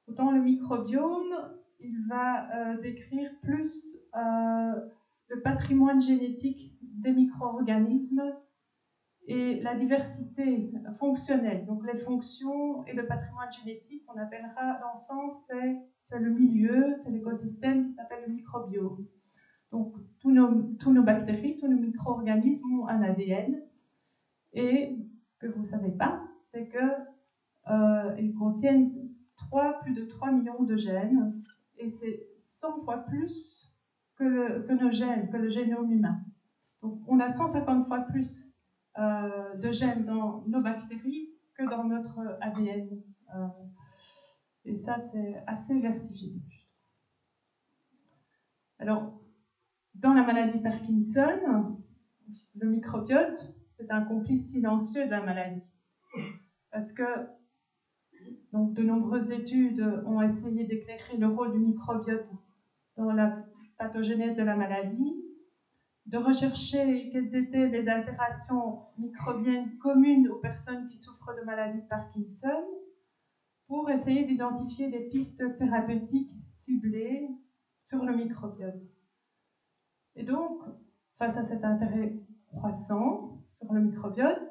autant le microbiome, il va décrire plus le patrimoine génétique des micro-organismes et la diversité fonctionnelle. Donc les fonctions et le patrimoine génétique, on appellera l'ensemble, c'est le milieu, c'est l'écosystème qui s'appelle le microbiome. Donc tous nos bactéries, tous nos micro-organismes ont un ADN. Et ce que vous ne savez pas, c'est qu'ils contiennent plus de 3 millions de gènes, et c'est 100 fois plus que nos gènes, que le génome humain. Donc on a 150 fois plus de gènes dans nos bactéries que dans notre ADN. Et ça, c'est assez vertigineux. Alors, dans la maladie de Parkinson, le microbiote, c'est un complice silencieux de la maladie. Parce que donc, de nombreuses études ont essayé d'éclairer le rôle du microbiote dans la pathogénèse de la maladie, de rechercher quelles étaient les altérations microbiennes communes aux personnes qui souffrent de maladie de Parkinson, pour essayer d'identifier des pistes thérapeutiques ciblées sur le microbiote. Et donc, face à cet intérêt croissant sur le microbiote,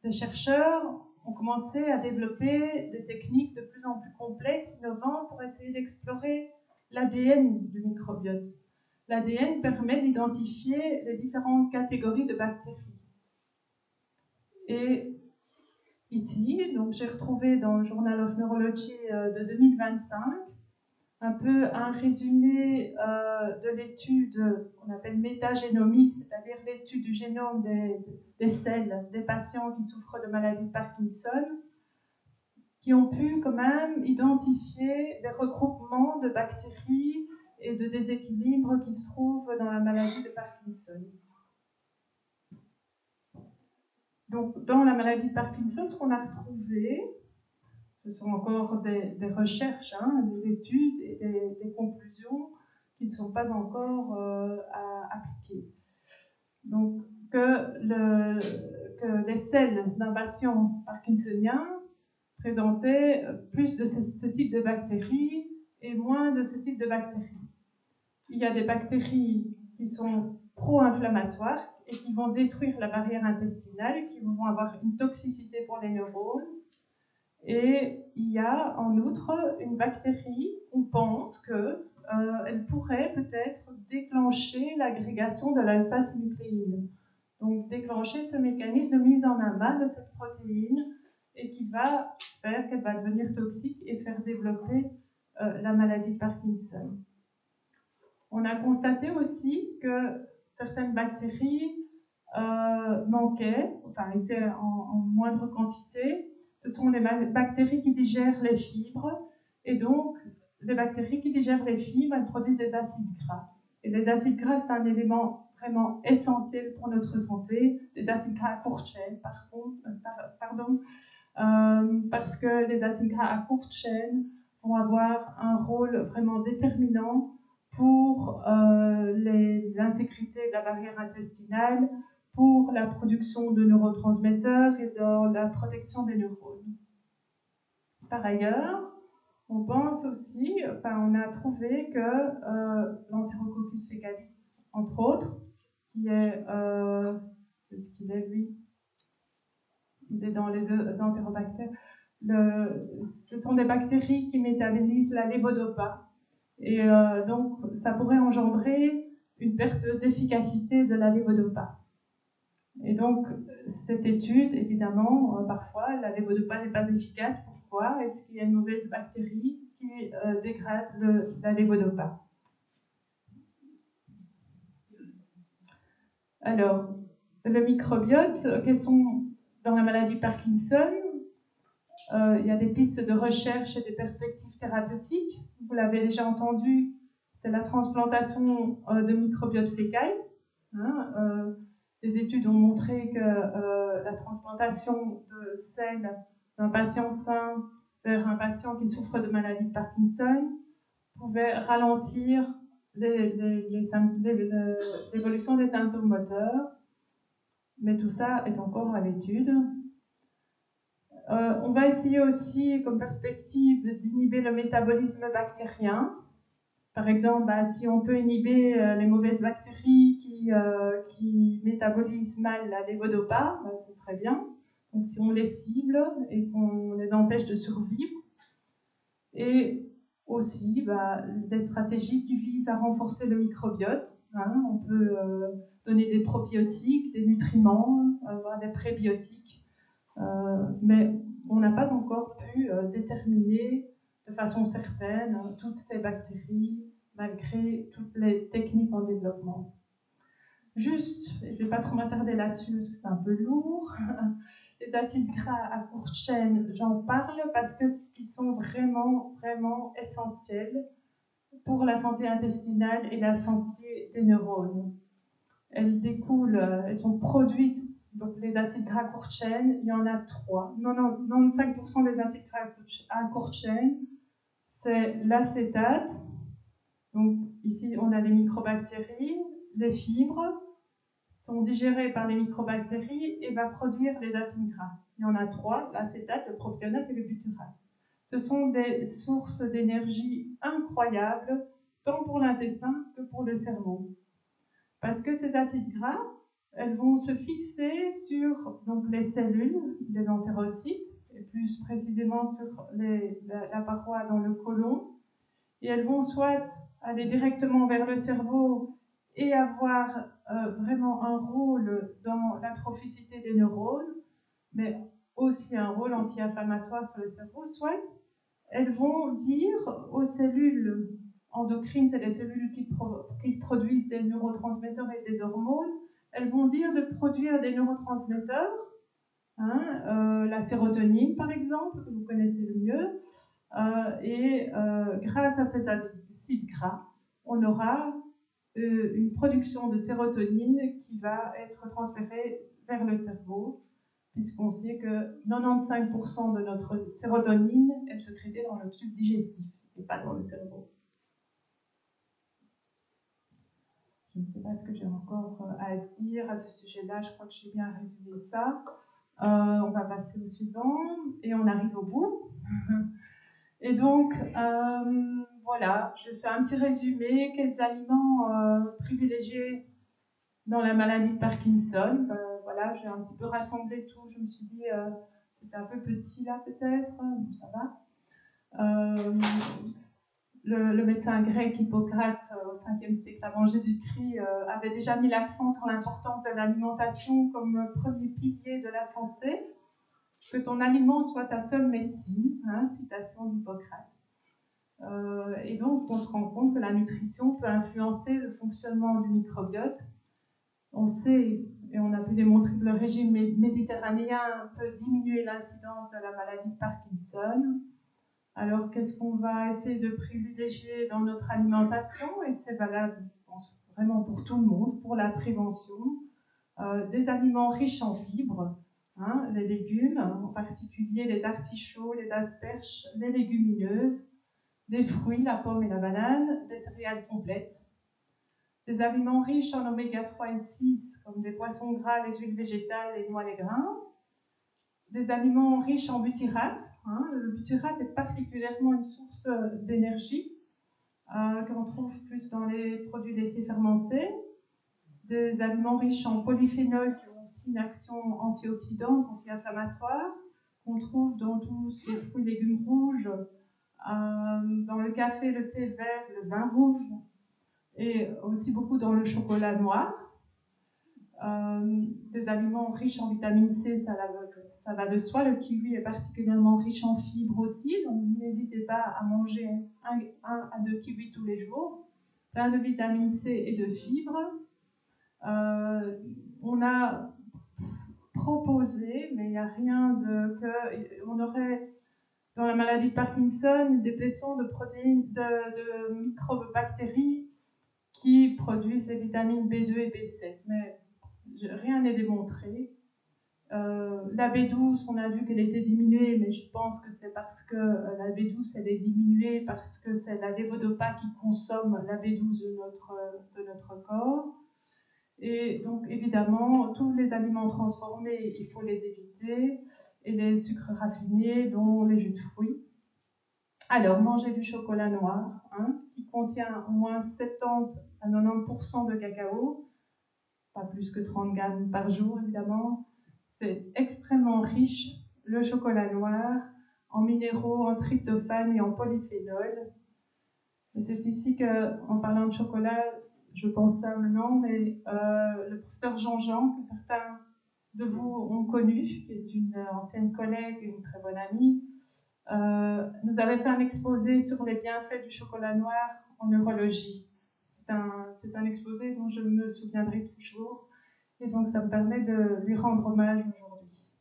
des chercheurs ont commencé à développer des techniques de plus en plus complexes, innovantes, pour essayer d'explorer l'ADN du microbiote. L'ADN permet d'identifier les différentes catégories de bactéries. Et ici, donc j'ai retrouvé dans le Journal of Neurology de 2025 un peu un résumé de l'étude qu'on appelle métagénomique, c'est-à-dire l'étude du génome des selles des patients qui souffrent de maladie de Parkinson, qui ont pu quand même identifier des regroupements de bactéries et de déséquilibres qui se trouvent dans la maladie de Parkinson. Donc, dans la maladie de Parkinson, ce qu'on a retrouvé, ce sont encore des recherches, hein, des études et des conclusions qui ne sont pas encore à appliquer. Donc, que les selles d'un patient parkinsonien présentaient plus de ce type de bactéries et moins de ce type de bactéries. Il y a des bactéries qui sont pro-inflammatoires et qui vont détruire la barrière intestinale, qui vont avoir une toxicité pour les neurones. Et il y a en outre une bactérie, on pense qu'elle pourrait peut-être déclencher l'agrégation de l'alpha-synucléine. Donc déclencher ce mécanisme de mise en amas de cette protéine et qui va faire qu'elle va devenir toxique et faire développer la maladie de Parkinson. On a constaté aussi que certaines bactéries manquaient, enfin étaient en moindre quantité. Ce sont les bactéries qui digèrent les fibres, et donc les bactéries qui digèrent les fibres, elles produisent des acides gras. Et les acides gras, c'est un élément vraiment essentiel pour notre santé. Les acides gras à courte chaîne, parce que les acides gras à courte chaîne vont avoir un rôle vraiment déterminant pour l'intégrité de la barrière intestinale, pour la production de neurotransmetteurs et dans la protection des neurones. Par ailleurs, on pense aussi, on a trouvé que l'Enterococcus faecalis, entre autres, qui est, qu'est-ce qu'il est lui? Il est dans les entérobactères. Ce sont des bactéries qui métabolisent la lévodopa. Et donc, ça pourrait engendrer une perte d'efficacité de la lévodopa. Et donc, cette étude, évidemment, parfois, la lévodopa n'est pas efficace. Pourquoi? Est-ce qu'il y a une mauvaise bactérie qui dégrade la lévodopa? Alors, le microbiote, quels sont dans la maladie Parkinson? Il y a des pistes de recherche et des perspectives thérapeutiques. Vous l'avez déjà entendu, c'est la transplantation de microbiote fécal. Les études ont montré que la transplantation de selles d'un patient sain vers un patient qui souffre de maladie de Parkinson pouvait ralentir l'évolution des symptômes moteurs. Mais tout ça est encore à l'étude. On va essayer aussi, comme perspective, d'inhiber le métabolisme bactérien. Par exemple, si on peut inhiber les mauvaises bactéries qui métabolisent mal la lévodopa, ce serait bien. Donc, si on les cible et qu'on les empêche de survivre. Et aussi, des stratégies qui visent à renforcer le microbiote. On peut donner des probiotiques, des nutriments, voire des prébiotiques. Mais on n'a pas encore pu déterminer de façon certaine toutes ces bactéries, malgré toutes les techniques en développement. Juste, je ne vais pas trop m'attarder là-dessus parce que c'est un peu lourd. Les acides gras à courte chaîne, j'en parle parce qu'ils sont vraiment, vraiment essentiels pour la santé intestinale et la santé des neurones. Elles sont produites. Donc, les acides gras à courte chaîne, il y en a 3. 95% des acides gras à courte chaîne, c'est l'acétate. Donc, ici, on a les microbactéries. Les fibres sont digérées par les microbactéries et va produire des acides gras. Il y en a 3, l'acétate, le propionate et le butyrate. Ce sont des sources d'énergie incroyables, tant pour l'intestin que pour le cerveau. Parce que ces acides gras, elles vont se fixer sur les cellules, les entérocytes, et plus précisément sur la paroi dans le côlon, et elles vont soit aller directement vers le cerveau et avoir vraiment un rôle dans l'atrophicité des neurones, mais aussi un rôle anti-inflammatoire sur le cerveau, soit elles vont dire aux cellules endocrines, c'est les cellules qui produisent des neurotransmetteurs et des hormones, elles vont dire de produire des neurotransmetteurs, la sérotonine par exemple, que vous connaissez le mieux, et grâce à ces acides gras, on aura une production de sérotonine qui va être transférée vers le cerveau, puisqu'on sait que 95% de notre sérotonine est sécrétée dans le tube digestif et pas dans le cerveau. Je ne sais pas ce que j'ai encore à dire à ce sujet-là, je crois que j'ai bien résumé ça. On va passer au suivant et on arrive au bout. Et donc, voilà, je fais un petit résumé. Quels aliments privilégier dans la maladie de Parkinson? Voilà, j'ai un petit peu rassemblé tout. Je me suis dit, c'était un peu petit là peut-être, ça va. Le médecin grec Hippocrate, au 5e siècle avant Jésus-Christ, avait déjà mis l'accent sur l'importance de l'alimentation comme premier pilier de la santé. Que ton aliment soit ta seule médecine, citation d'Hippocrate. Et donc, on se rend compte que la nutrition peut influencer le fonctionnement du microbiote. On sait, et on a pu démontrer que le régime méditerranéen peut diminuer l'incidence de la maladie de Parkinson. Alors, qu'est-ce qu'on va essayer de privilégier dans notre alimentation? Et c'est valable, je pense, vraiment pour tout le monde, pour la prévention. Des aliments riches en fibres, hein, les légumes, en particulier les artichauts, les asperges, les légumineuses, des fruits, la pomme et la banane, des céréales complètes. Des aliments riches en oméga 3 et 6, comme les poissons gras, les huiles végétales, les noix, les grains. Des aliments riches en butyrate. Hein. Le butyrate est particulièrement une source d'énergie qu'on trouve plus dans les produits laitiers fermentés. Des aliments riches en polyphénols qui ont aussi une action antioxydante, anti-inflammatoire, qu'on trouve dans tous les fruits et légumes rouges, dans le café, le thé vert, le vin rouge, et aussi beaucoup dans le chocolat noir. Des aliments riches en vitamine C, ça va de soi. Le kiwi est particulièrement riche en fibres aussi, donc n'hésitez pas à manger 1 à 2 kiwis tous les jours. Plein de vitamine C et de fibres. On a proposé, mais il n'y a rien de que on aurait dans la maladie de Parkinson une déplétion de protéines, de microbactéries qui produisent les vitamines B2 et B7, mais rien n'est démontré. La B12, on a vu qu'elle était diminuée, mais je pense que c'est parce que la B12 elle est diminuée parce que c'est la lévodopa qui consomme la B12 de notre corps. Et donc, évidemment, tous les aliments transformés, il faut les éviter, et les sucres raffinés, dont les jus de fruits. Alors, manger du chocolat noir, hein, qui contient au moins 70 à 90% de cacao, pas plus que 30 grammes par jour, évidemment. C'est extrêmement riche, le chocolat noir, en minéraux, en tryptophane et en polyphénol. Et c'est ici qu'en parlant de chocolat, je pense ça maintenant, mais le professeur Jean-Jean, que certains de vous ont connu, qui est une ancienne collègue, une très bonne amie, nous avait fait un exposé sur les bienfaits du chocolat noir en neurologie. C'est un exposé dont je me souviendrai toujours, et donc ça me permet de lui rendre hommage aujourd'hui.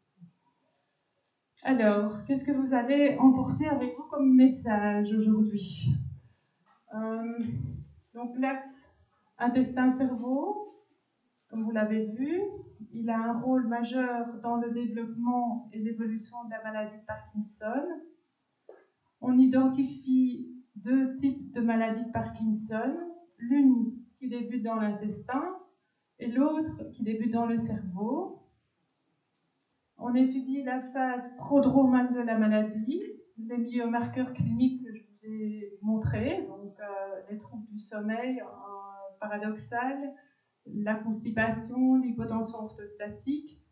Alors, qu'est-ce que vous allez emporter avec vous comme message aujourd'hui? Donc l'axe intestin-cerveau, comme vous l'avez vu, il a un rôle majeur dans le développement et l'évolution de la maladie de Parkinson. On identifie 2 types de maladies de Parkinson, l'une qui débute dans l'intestin et l'autre qui débute dans le cerveau. On étudie la phase prodromale de la maladie, les biomarqueurs cliniques que je vous ai montrés, donc les troubles du sommeil paradoxal, la constipation, l'hypotension orthostatique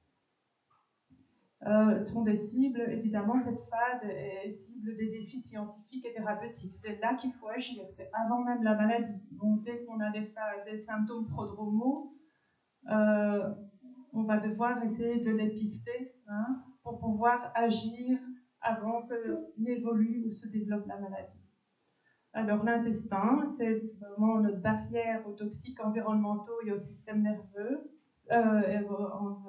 sont des cibles. Évidemment, cette phase est cible des défis scientifiques et thérapeutiques. C'est là qu'il faut agir, c'est avant même la maladie. Donc, dès qu'on a des symptômes prodromaux, on va devoir essayer de les pister, hein, pour pouvoir agir avant que n'évolue ou se développe la maladie. Alors l'intestin, c'est vraiment notre barrière aux toxiques environnementaux et au système nerveux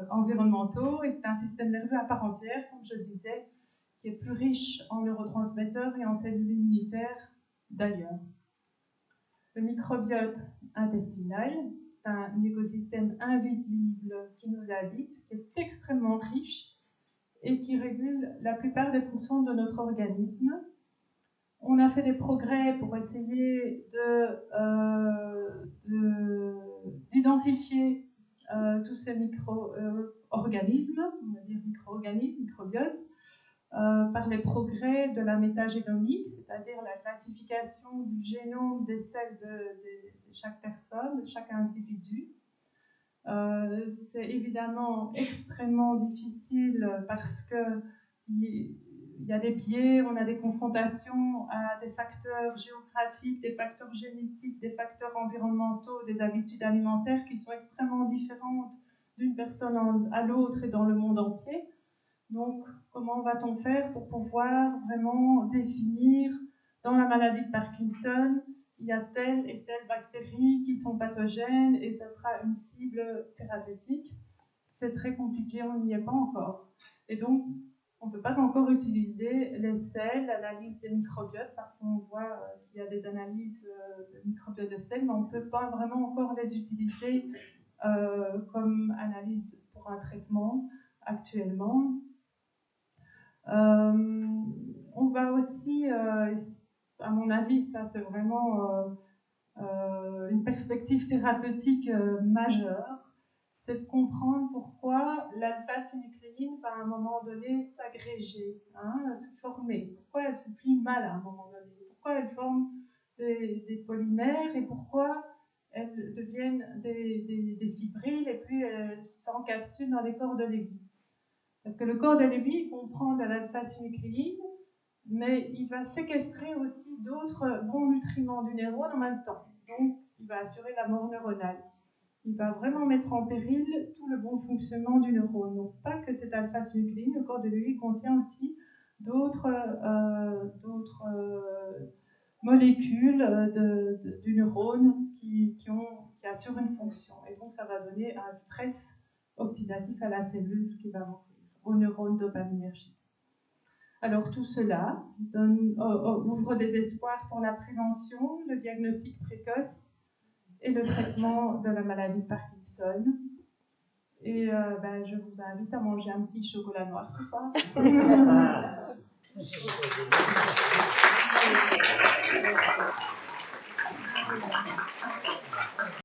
environnementaux, et c'est un système nerveux à part entière, comme je le disais, qui est plus riche en neurotransmetteurs et en cellules immunitaires d'ailleurs. Le microbiote intestinal, c'est un écosystème invisible qui nous habite, qui est extrêmement riche et qui régule la plupart des fonctions de notre organisme. On a fait des progrès pour essayer d'identifier tous ces micro-organismes, on va dire micro-organismes, microbiotes, par les progrès de la métagénomique, c'est-à-dire la classification du génome des cellules de chaque personne, de chaque individu. C'est évidemment extrêmement difficile parce que il y a des biais, on a des confrontations à des facteurs géographiques, des facteurs génétiques, des facteurs environnementaux, des habitudes alimentaires qui sont extrêmement différentes d'une personne à l'autre et dans le monde entier. Donc, comment va-t-on faire pour pouvoir vraiment définir dans la maladie de Parkinson, il y a telle et telle bactérie qui sont pathogènes et ça sera une cible thérapeutique? C'est très compliqué, on n'y est pas encore. Et donc, on ne peut pas encore utiliser les sels, l'analyse des microbiotes. Parfois, on voit qu'il y a des analyses de microbiotes de sel, mais on ne peut pas vraiment encore les utiliser comme analyse pour un traitement actuellement. On va aussi, à mon avis, ça c'est vraiment une perspective thérapeutique majeure, c'est de comprendre pourquoi l'alpha-synucléine va à un moment donné s'agréger, se former, pourquoi elle se plie mal à un moment donné, pourquoi elle forme des polymères et pourquoi elles deviennent des fibrilles et puis elles s'encapsulent dans les corps de Levy. Parce que le corps de Levy comprend de l'alpha-synucléine, mais il va séquestrer aussi d'autres bons nutriments du neurone en même temps. Donc, il va assurer la mort neuronale. Il va vraiment mettre en péril tout le bon fonctionnement du neurone. Donc, pas que cette alpha-synucléine, le corps de Levy contient aussi d'autres molécules du neurone qui assurent une fonction. Et donc, ça va donner un stress oxydatif à la cellule qui va mourir, au neurone dopaminergique. Alors tout cela ouvre des espoirs pour la prévention, le diagnostic précoce et le traitement de la maladie de Parkinson. Et je vous invite à manger un petit chocolat noir ce soir.